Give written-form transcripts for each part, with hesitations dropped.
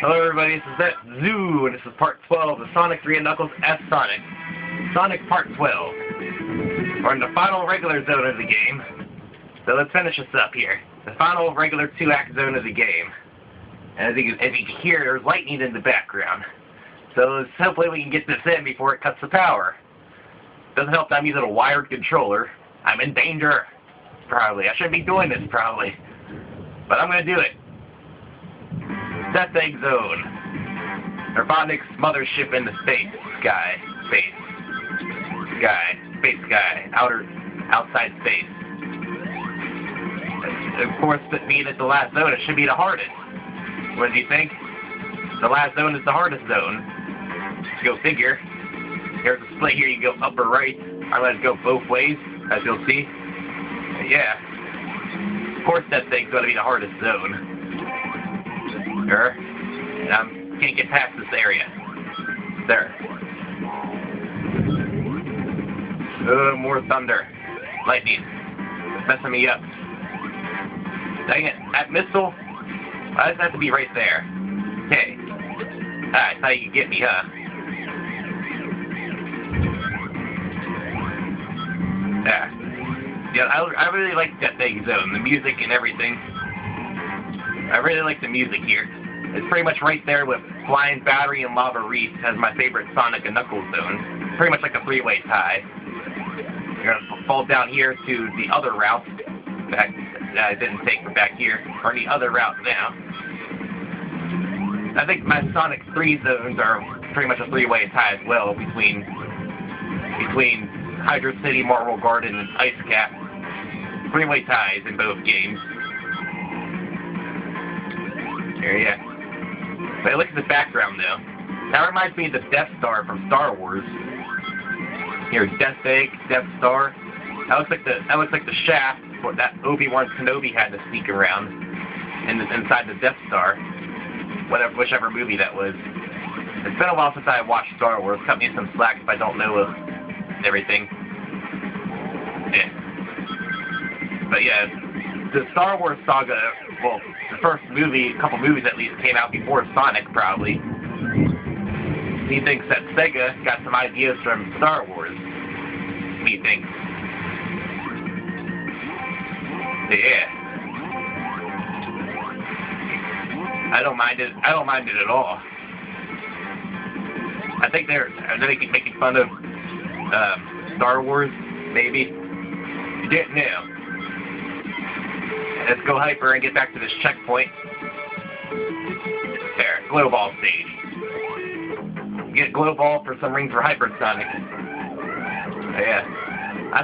Hello everybody, this is That Zoo, and this is part 12 of Sonic 3 and Knuckles S Sonic. Sonic Part 12. We're in the final regular zone of the game. So let's finish this up here. The final regular 2-act zone of the game. And as you can hear, there's lightning in the background. So hopefully we can get this in before it cuts the power. Doesn't help that I'm using a wired controller. I'm in danger. Probably. I shouldn't be doing this, probably. But I'm going to do it. Death Egg Zone. Robotnik's mothership in the space sky. Outside space. Of course, being at the last zone, it should be the hardest. What do you think? The last zone is the hardest zone. Go figure. Here's a split here, you go up or right. I let it go both ways, as you'll see. Yeah. Of course that thing's going to be the hardest zone. And I can't get past this area. There. Oh, more thunder. Lightning. It's messing me up. Dang it. That missile? Why does it have to be right there? Okay. That's how you get me, huh? Yeah, I really like Death Egg Zone, the music and everything. I really like the music here. It's pretty much right there with Flying Battery and Lava Reef as my favorite Sonic and Knuckles zone. Pretty much like a three-way tie. You're going to fall down here to the other route. Back, I didn't take back here. Or the other route now. I think my Sonic 3 zones are pretty much a three-way tie as well between Hydro City, Marble Garden, and Ice Cap. Three-way ties in both games. There, yeah. But look at the background, though. That reminds me of the Death Star from Star Wars. Here's Death Egg, Death Star. That looks like the shaft that Obi-Wan Kenobi had to sneak around inside the Death Star. Whichever movie that was. It's been a while since I watched Star Wars. Cut me some slack if I don't know everything. Yeah. But yeah, the Star Wars saga, well, the first movie, a couple movies at least, came out before Sonic, probably. He thinks that Sega got some ideas from Star Wars. He thinks. Yeah. I don't mind it at all. I think they're making fun of Star Wars, maybe. You didn't know. Let's go hyper and get back to this checkpoint. There, glow ball stage. Get glow ball for some rings for hypersonic. Yeah. I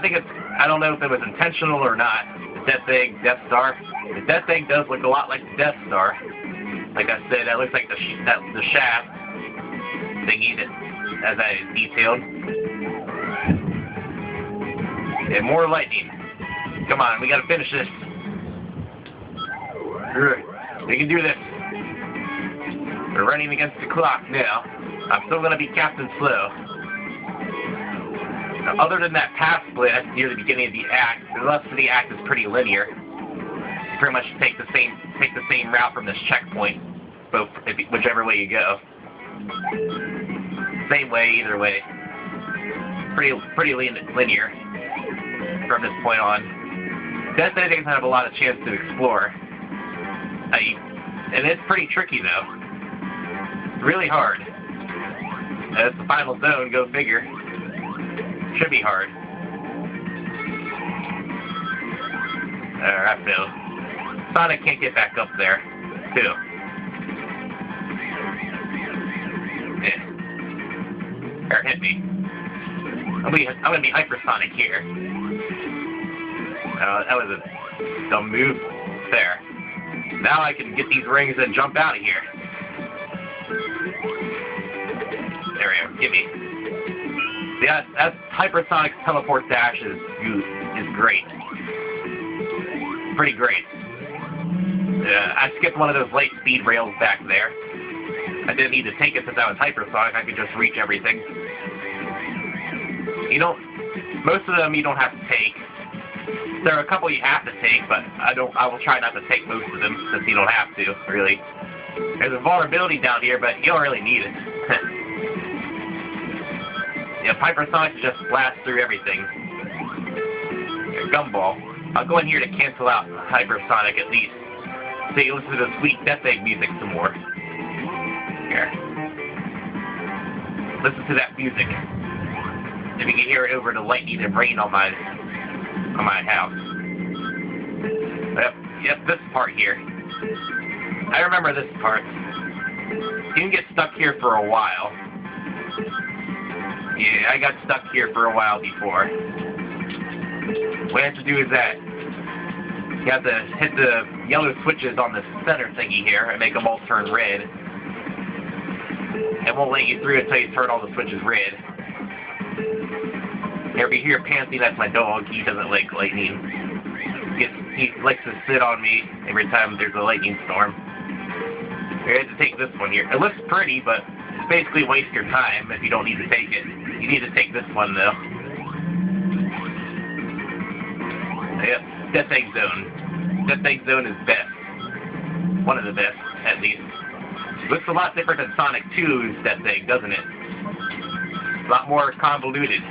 don't know if it was intentional or not. The Death Egg, Death Star. The Death Egg does look a lot like the Death Star. Like I said, that looks like the shaft thingy as I detailed. And more lightning. Come on, we gotta finish this. Good. We can do this. We're running against the clock now. I'm still gonna be Captain Slow. Now, other than that path split near the beginning of the act, the rest of the act is pretty linear. You pretty much take the same route from this checkpoint, whichever way you go. Same way, either way. Pretty linear from this point on. Death Egg doesn't have a lot of chance to explore. And it's pretty tricky, though. Really hard. It's the final zone, go figure. Should be hard. I feel. Sonic can't get back up there, too. Yeah. Here, hit me. I'm gonna be hypersonic here. That was a dumb move. There. Now I can get these rings and jump out of here. There we go. Give me. Yeah, that hypersonic teleport dash is great. Pretty great. I skipped one of those light speed rails back there. I didn't need to take it since I was hypersonic. I could just reach everything. Most of them you don't have to take. There are a couple you have to take, but I will try not to take most of them since you don't have to, really. There's a vulnerability down here, but you don't really need it. Yeah, Hypersonic just blasts through everything. Here, Gumball. I'll go in here to cancel out Hypersonic at least. So you listen to the sweet Death Egg music some more. Here. Listen to that music. If you can hear it over the lightning and rain on my house. Yep, this part here. I remember this part. You can get stuck here for a while. Yeah, I got stuck here for a while before. What you have to do is that you have to hit the yellow switches on the center thingy here and make them all turn red. It won't let you through until you turn all the switches red. If you hear Panty, that's my dog. He doesn't like lightning. He likes to sit on me every time there's a lightning storm. You have to take this one here. It looks pretty, but it's basically waste your time if you don't need to take it. You need to take this one, though. Yep, Death Egg Zone. Death Egg Zone is best. One of the best, at least. Looks a lot different than Sonic 2's Death Egg, doesn't it? A lot more convoluted.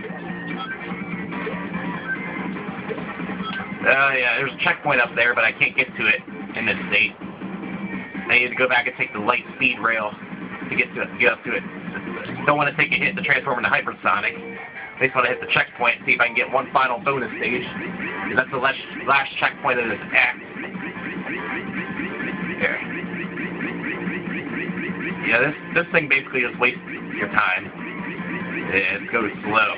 Yeah, there's a checkpoint up there, but I can't get to it in this state. I need to go back and take the light speed rail to get up to it. Don't want to take a hit to transform into Hypersonic. I just want to hit the checkpoint and see if I can get one final bonus stage. Because that's the last checkpoint of this act. There. Yeah, this thing basically just wastes your time. It goes slow.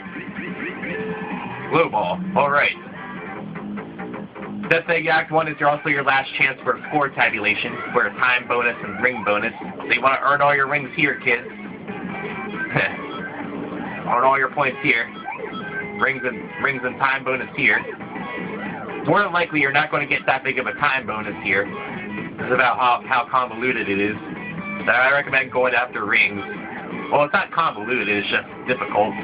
Glow Ball. Alright. Death Egg Act 1 is also your last chance for a score tabulation, for a time bonus and ring bonus. So you want to earn all your rings here, kids. Earn all your points here. Rings and time bonus here. More than likely, you're not going to get that big of a time bonus here. This is about how convoluted it is. So I recommend going after rings. Well, it's not convoluted, it's just difficult.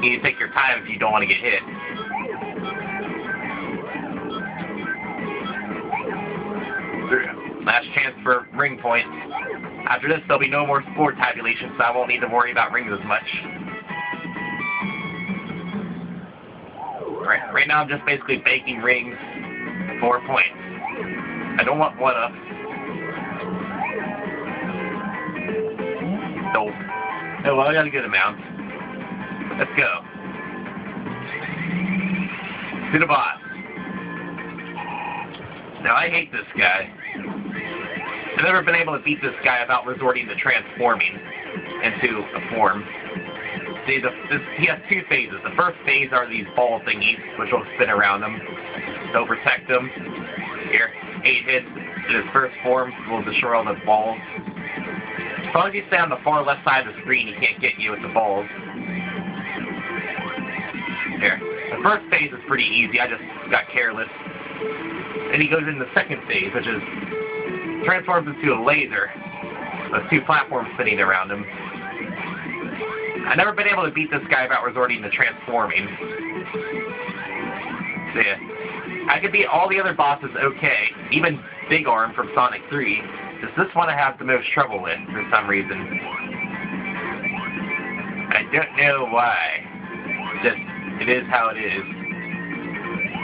You need to take your time if you don't want to get hit. Last chance for ring points. After this, there'll be no more score tabulation, so I won't need to worry about rings as much. Right now I'm just basically baking rings for points. I don't want one-ups. Nope. Oh, well, I got a good amount. Let's go. To the boss. Now, I hate this guy. I've never been able to beat this guy without resorting to transforming into a form. See, he has two phases. The first phase are these ball thingies, which will spin around him. They'll protect him. Here, 8 hits in his first form will destroy all the balls. As long as you stay on the far left side of the screen, he can't get you with the balls. Here. The first phase is pretty easy. I just got careless. Then he goes into the second phase, which is transforms into a laser. Those two platforms spinning around him. I've never been able to beat this guy without resorting to transforming. So yeah. I could beat all the other bosses okay, even Big Arm from Sonic 3. Just this one I have the most trouble with for some reason. I don't know why. Just, it is how it is.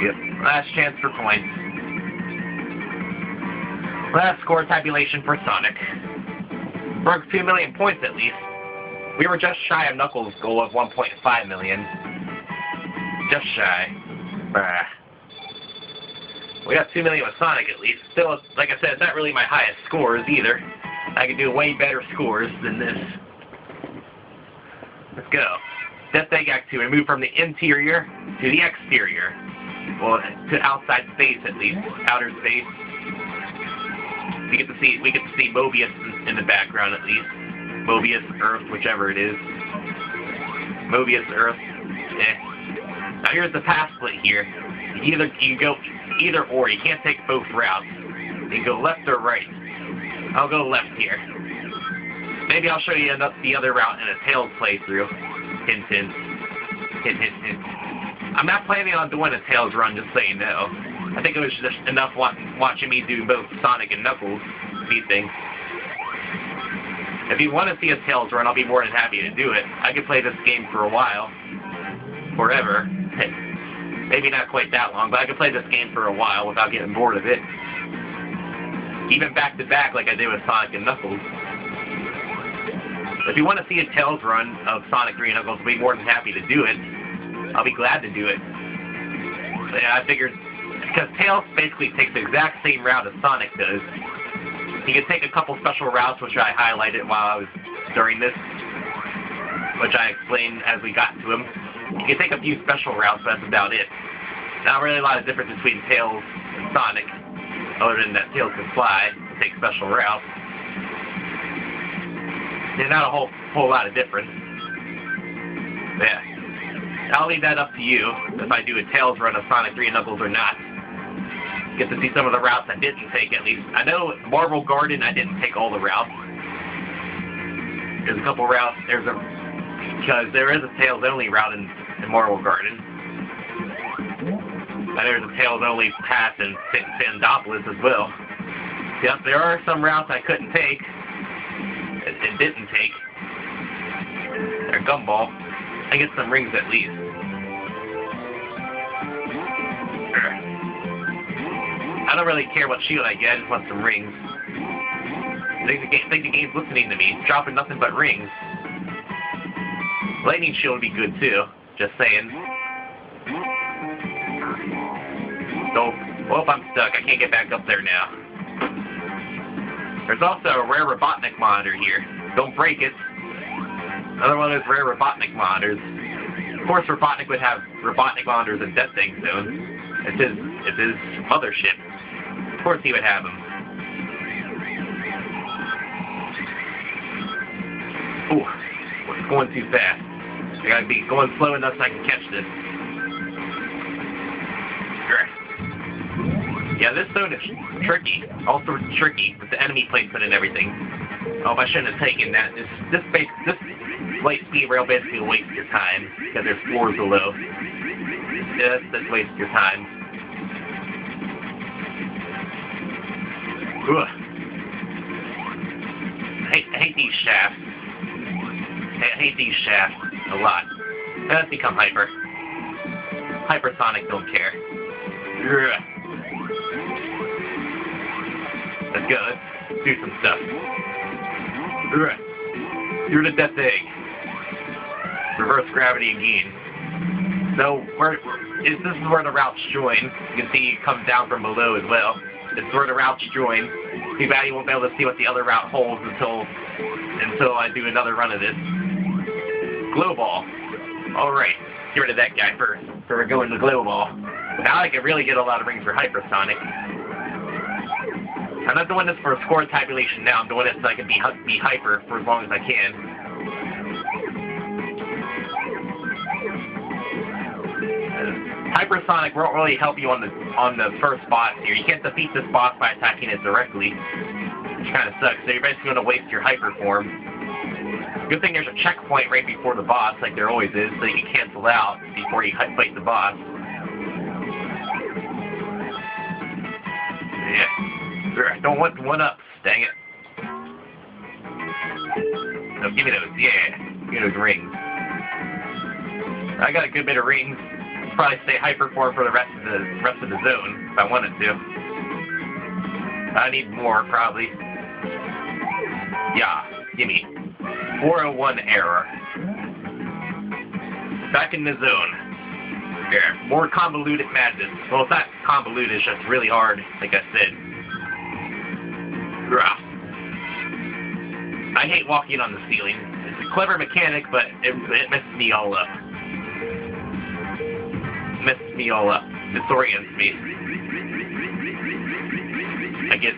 Yep. Last chance for points. Last score tabulation for Sonic. Broke 2 million points at least. We were just shy of Knuckles' goal of 1.5 million. Just shy. Bah. We got 2 million with Sonic at least. Still, like I said, it's not really my highest scores either. I can do way better scores than this. Let's go. Death Egg Act 2. We move from the interior to the exterior. Well, to outside space at least. Outer space. We get to see Mobius in the background at least. Mobius, Earth, whichever it is. Mobius, Earth. Now here's the path split here. You can go either or. You can't take both routes. You can go left or right. I'll go left here. Maybe I'll show you the other route in a Tails playthrough. Hint, hint. Hint, hint, hint. I'm not planning on doing a Tails run, just so you know. I think it was just enough watching me do both Sonic and Knuckles. speed thing. If you want to see a Tails run, I'll be more than happy to do it. I could play this game for a while. Forever. Maybe not quite that long, but I could play this game for a while without getting bored of it. Even back to back like I did with Sonic and Knuckles. If you want to see a Tails run of Sonic 3 and Knuckles, I'll be more than happy to do it. I'll be glad to do it. But yeah, I figured, because Tails basically takes the exact same route as Sonic does. He can take a couple special routes, which I highlighted while I was during this, which I explained as we got to him. He can take a few special routes, but that's about it. Not really a lot of difference between Tails and Sonic, other than that Tails can fly and take special routes. There's not a whole lot of difference. Yeah. I'll leave that up to you, if I do a Tails run of Sonic 3 and Knuckles or not. Get to see some of the routes I didn't take, at least. I know Marble Garden, I didn't take all the routes. There's a couple routes, because there is a Tails only route in Marble Garden. And there's a Tails only pass in Sandopolis as well. Yep, there are some routes I couldn't take. It didn't take. They're Gumball. I get some rings at least. I don't really care what shield I get, I just want some rings. I think the game's listening to me. It's dropping nothing but rings. Lightning shield would be good too, just saying. So, oh, I'm stuck. I can't get back up there now. There's also a rare Robotnik monitor here. Don't break it. Another one of those rare Robotnik monitors. Of course, Robotnik would have Robotnik monitors in Death Egg Zone. It's his mothership. Of course he would have them. Ooh, it's going too fast. I gotta be going slow enough so I can catch this. Yeah, this zone is tricky. Also tricky with the enemy placement and everything. Oh, I shouldn't have taken that. This light speed rail basically wastes your time because there's floors below. This wastes your time. Ugh. I hate these shafts. I hate these shafts a lot. Let's become Hyper. Hypersonic don't care. Ugh. Let's go. Let's do some stuff. Ugh. You're the Death Egg. Reverse gravity again. So this is where the routes join. You can see it comes down from below as well. This is where the routes join. Too bad you won't be able to see what the other route holds until I do another run of this. Glow Ball. Alright. Get rid of that guy first. So we're going to Glow Ball. Now I can really get a lot of rings for Hypersonic. I'm not doing this for a score tabulation now. I'm doing it so I can be Hyper for as long as I can. Hypersonic won't really help you on the first boss here. You can't defeat this boss by attacking it directly, which kind of sucks. So you're basically going to waste your Hyper form. Good thing there's a checkpoint right before the boss, like there always is, so you can cancel out before you fight the boss. Yeah. Don't want one-ups, dang it. No, give me those, yeah. Give me those rings. I got a good bit of rings. I'll probably stay Hyper form for the rest of the zone if I wanted to. I need more, probably. Yeah, gimme. 401 error. Back in the zone. There. More convoluted madness. Well, it's not convoluted, it's just really hard, like I said. I hate walking on the ceiling. It's a clever mechanic, but it messes me all up. It messes me all up. Disorients me. I get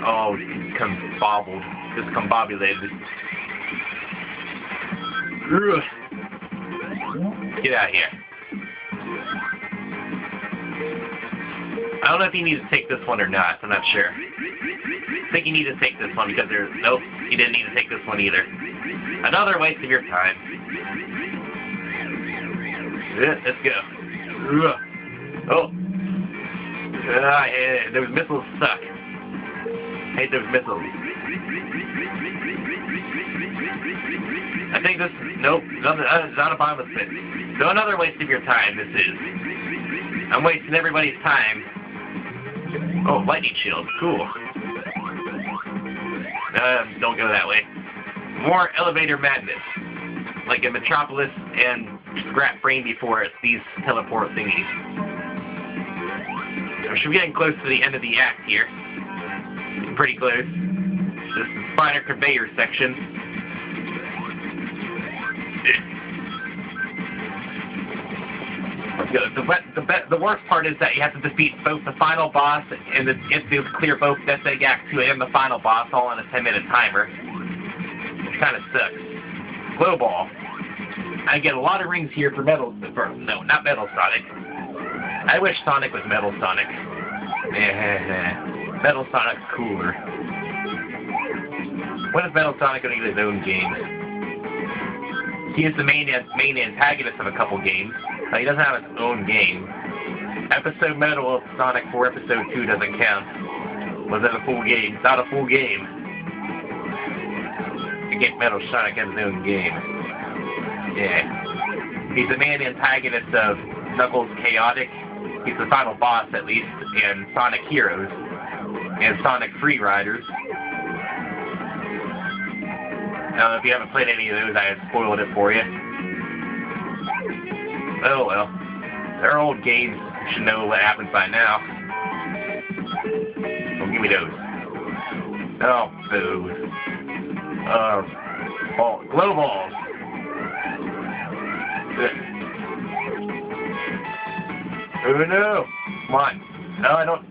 all discombobulated. Get out of here. I don't know if you need to take this one or not. I'm not sure. I think you need to take this one because there's... Nope, you didn't need to take this one either. Another waste of your time. Let's go. Oh. Those missiles suck. Hate those missiles. I think this... Nope. Not a bottomless pit. So another waste of your time, this is. I'm wasting everybody's time. Oh, lightning shield. Cool. Don't go that way. More elevator madness. Like in Metropolis and Scrap Brain before it's these teleport thingies. We're getting close to the end of the act here. Pretty close. This is Spiner Conveyor section. The worst part is that you have to defeat both the final boss and you have to clear both Death Egg Act 2 and the final boss all on a 10-minute timer. Which kind of sucks. Glow Ball. I get a lot of rings here for Metal... No, not Metal Sonic. I wish Sonic was Metal Sonic. Metal Sonic's cooler. When is Metal Sonic going to get his own game? He is the main antagonist of a couple games. He doesn't have his own game. Episode Metal of Sonic 4 Episode 2 doesn't count. Was it a full game? It's not a full game. You get Metal Sonic has his own game. Yeah. He's the main antagonist of Knuckles Chaotic. He's the final boss, at least, in Sonic Heroes and Sonic Free Riders. Now, if you haven't played any of those, I have spoiled it for you. Oh well. They're old games. You should know what happens by now. Oh, give me those. Oh, boo. Glow balls. Oh no! Come on. No, I don't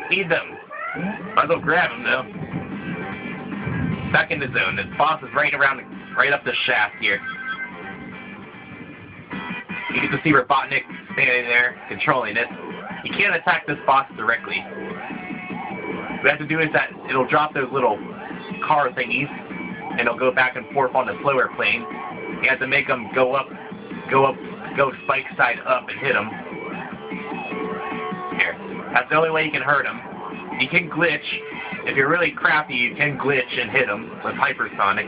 need them. Might as well grab them though. Back in the zone. The boss is right up the shaft here. You get to see Robotnik standing there, controlling it. You can't attack this boss directly. What you have to do is that it'll drop those little car thingies, and it'll go back and forth on the slower plane. You have to make them go spike side up and hit them. Here. That's the only way you can hurt them. You can glitch. If you're really crappy, you can glitch and hit them with Hypersonic.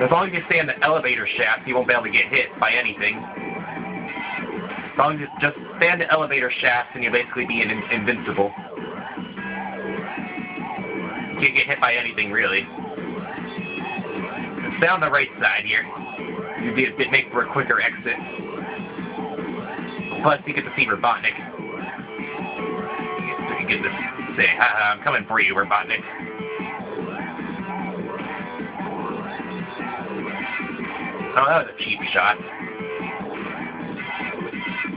As long as you stay in the elevator shaft, you won't be able to get hit by anything. As long as you just stay in the elevator shaft, and you'll basically be invincible. You can't get hit by anything, really. Stay on the right side here. You'd make for a quicker exit. Plus, you get to see Robotnik. You get to say, I'm coming for you, Robotnik. Oh, that was a cheap shot.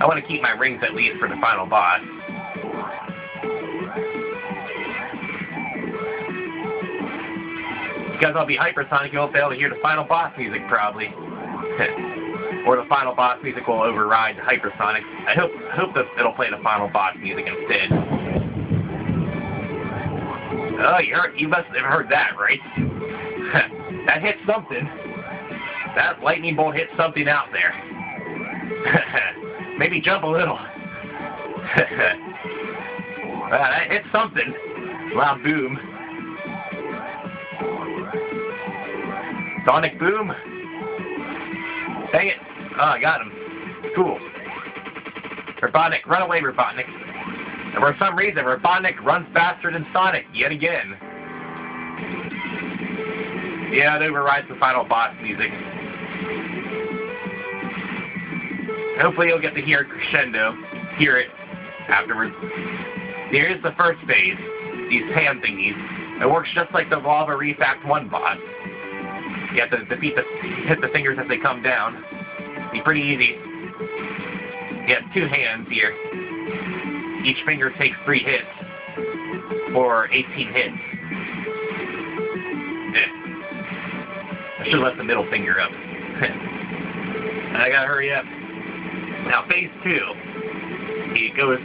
I want to keep my rings at least for the final boss. Because I'll be Hypersonic, you won't be able to hear the final boss music, probably. Or the final boss music will override the Hypersonic. I hope that it'll play the final boss music instead. Oh, you must have heard that, right? That hit something. That lightning bolt hit something out there. Maybe jump a little. That hit something. Loud boom. Sonic boom. Dang it. Oh, I got him. Cool. Robotnik, run away, Robotnik. And for some reason, Robotnik runs faster than Sonic yet again. Yeah, it overrides the final boss music. Hopefully you'll get to hear Crescendo, hear it afterwards. Here's the first phase, these hand thingies. It works just like the Lava Reef Act 1 boss. You have to hit the fingers as they come down. Be pretty easy. You have 2 hands here. Each finger takes 3 hits for 18 hits. I should have left the middle finger up. I gotta hurry up. Now phase 2. He goes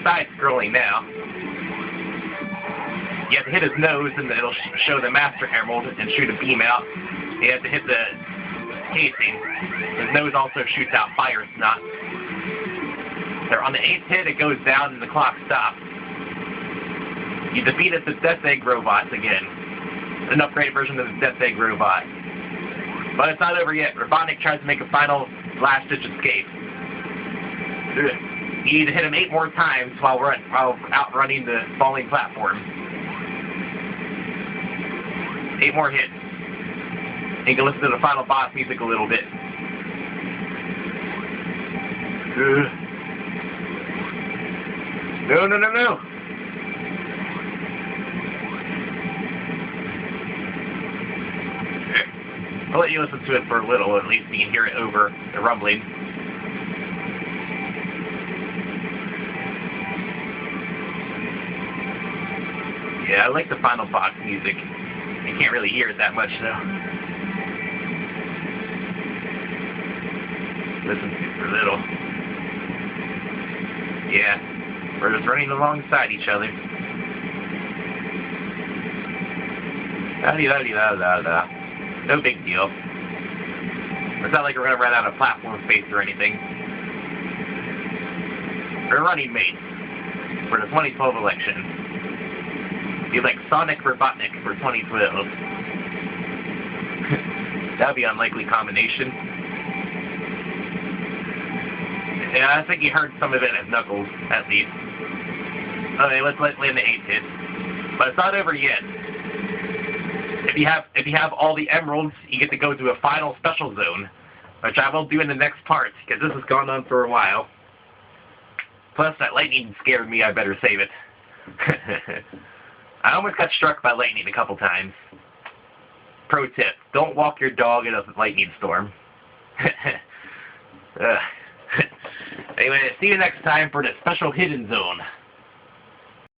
side-scrolling now. You have to hit his nose, and it'll show the Master Emerald and shoot a beam out. You have to hit the casing. His nose also shoots out fire snot. So on the 8th hit, it goes down and the clock stops. You defeated the Death Egg robots again. An upgraded version of the Death Egg robot. But it's not over yet. Robotnik tries to make a final last-ditch escape. You need to hit him 8 more times while outrunning the falling platform. 8 more hits. You can listen to the final boss music a little bit. No, no, no, no! I'll let you listen to it for a little, at least you can hear it over the rumbling. Yeah, I like the final boss music. You can't really hear it that much, though. Listen to it for a little. Yeah, we're just running alongside each other. Da-dee-da-dee-da-da-da. No big deal. It's not like we're going to run out of platform space or anything. We're running mates for the 2012 election. Be like Sonic Robotnik for 2012. That would be an unlikely combination. Yeah, I think you heard some of it as Knuckles, at least. Okay, let's land the 8th hit. But it's not over yet. If you have all the emeralds, you get to go to a final special zone, which I will do in the next part, because this has gone on for a while. Plus, that lightning scared me, I better save it. I almost got struck by lightning a couple times. Pro tip, don't walk your dog in a lightning storm. Anyway, see you next time for the special hidden zone.